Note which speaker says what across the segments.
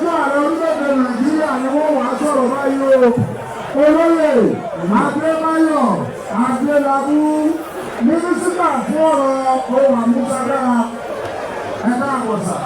Speaker 1: aṣojú ààrẹ orílẹ̀-èdè Nàìjíríà ni wọ́n wá sọ̀rọ̀ báyìí o. Oloye Adebayo Adelabu, mínísítà fún ọ̀rọ̀ ohun àmúṣagbára, ẹ̀ka àwọ̀sà.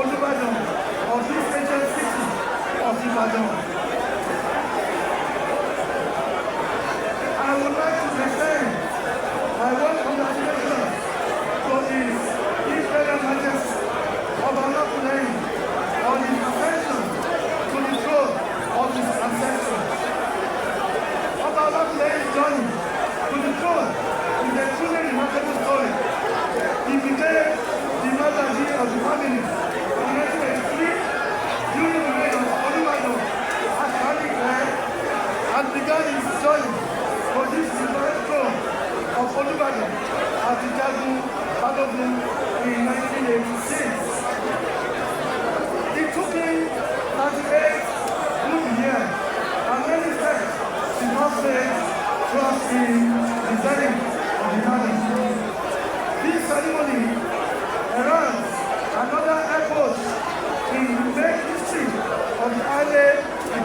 Speaker 2: OLUBADAN of this ancient city of IBADAN. I would like to present my warm congratulations to His Imperial Majesty Obalakunle on his ascension to the throne of his ancestors. Obalakunle's journey to the throne is a truly remarkable story. He became the Nigbati of the family in 1983 during the reign of Olubadan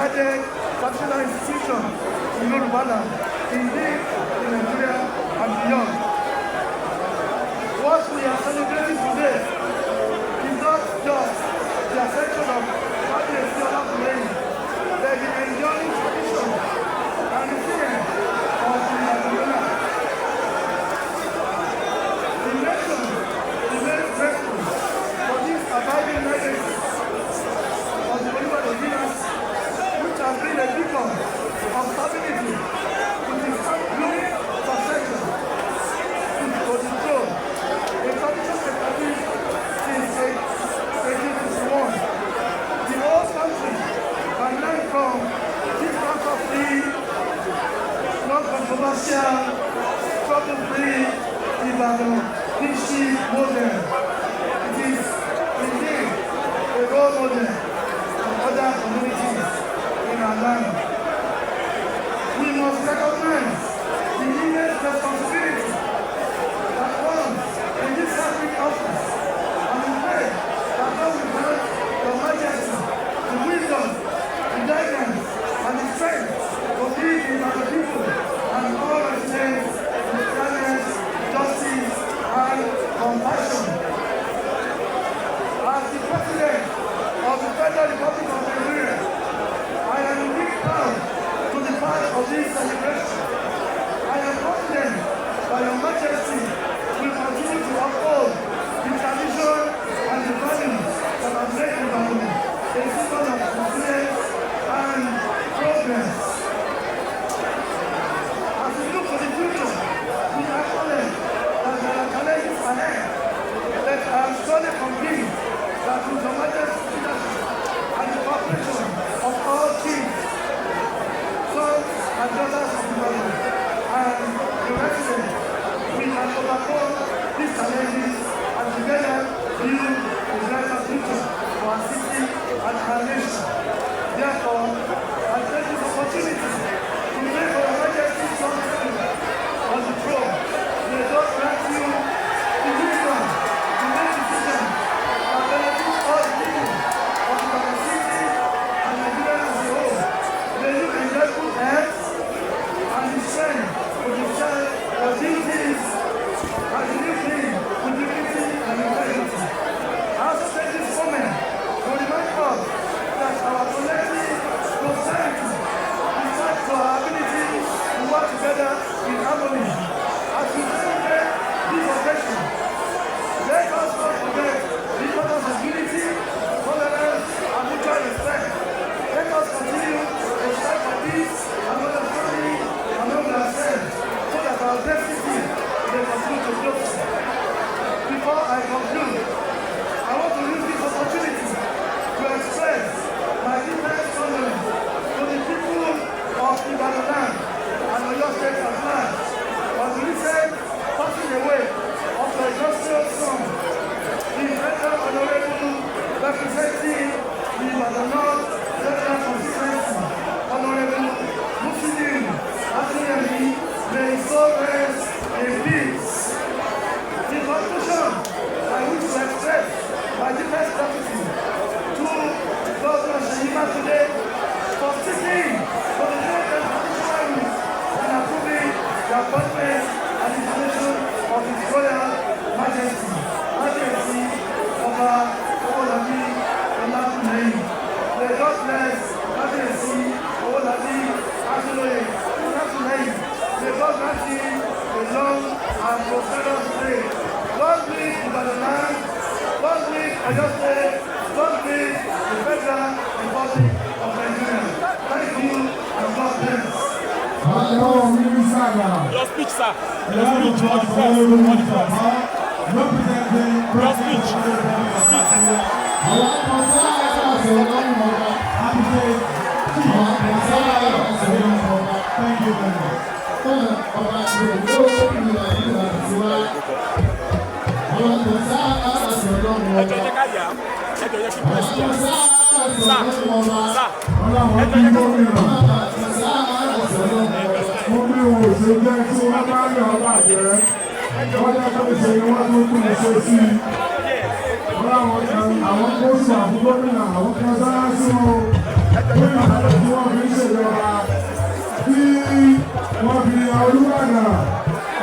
Speaker 2: regarded traditional institution in OLUBADAN, indeed in Nigeria and beyond. What we are celebrating today is not just the ascension of Kábíyèsí Ọlákùnrin, but the enduring tradition and the feeling of the Nigeria. The nation remains grateful for this abiding legacy of the Olúbadàn, which has been a beacon of stability with its blue succession to the throne, a tradition established since 1861. The whole country can learn from this cancer-free, non-controversial, trouble-free IBADAN history model. It is indeed a role model for other communities in our land. We must recognize the immense responsibility that comes in this sacred office, and we pray that God will grant Your Majesty the wisdom, the guidance, and the strength to lead in our people and all residents with fairness, justice, and compassion. As the President of the Federal Republic of Nigeria, I am indeed proud to be part of this celebration. I am confident that Your Majesty will continue to uphold the tradition and the values that have made the government a symbol of confidence and progress. As we look to the future, we acknowledge that there are challenges ahead, but I am solely convinced that with Your Majesty's leadership and the cooperation of all chiefs, sons and daughters of the government, and the residents, we can overcome these challenges and together build a brighter future for our city and our nation. Therefore, I take this opportunity to pray for Your Majesty's son on the throne. May God grant you the wisdom to make decisions that benefit all the people of our city and Nigeria as a whole. May you enjoy good health and the strength to discharge your duties as you live with dignity and integrity. I also take this moment to remind us that our collective prosperity is tied to our ability to work together in harmony. As we celebrate this occasion, let us not forget the importance of unity, tolerance, and mutual respect. Let us continue to strive for peace and understanding among ourselves so that our destiny may continue to grow. Before I conclude, I want to use this opportunity to express my deepest condolence to the people of IBADAN and Oyo State at large on the recent passing away of the illustrious son, the veteran honorable representing the IBADAN Federal Constituency, Honorable Muslim Adelabu. May his soul rest in peace. In conclusion, I wish to express my deepest gratitude to Governor today for sitting for the great and traditional rules and approving the appointment and installation of His Royal Majesty, Ọba Owolabi Olakunleyin. May God bless Kábíyèsí Owolabi Olakunleyin. May God grant him a long and prosperous day. God bless IBADAN. God bless Oyo State. God bless the Federal Republic of Nigeria. Thank you and God bless.
Speaker 3: Your speech, sir. Your speech for the press. Your speech.
Speaker 1: Thank you very much. ìlànà tí wọ́n fi ń ṣèjọba tí wọ́n fi Olúbàdàn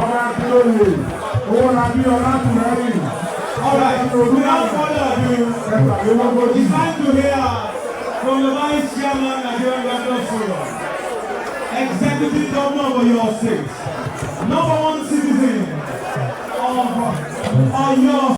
Speaker 1: ọba Akínlóye owó la bí Ọlátúnrẹ́yìn.
Speaker 4: All right, without further ado, it's time to hear from the Vice Chairman Nigerian Government Forum, Executive Governor of your state, #1 citizen of your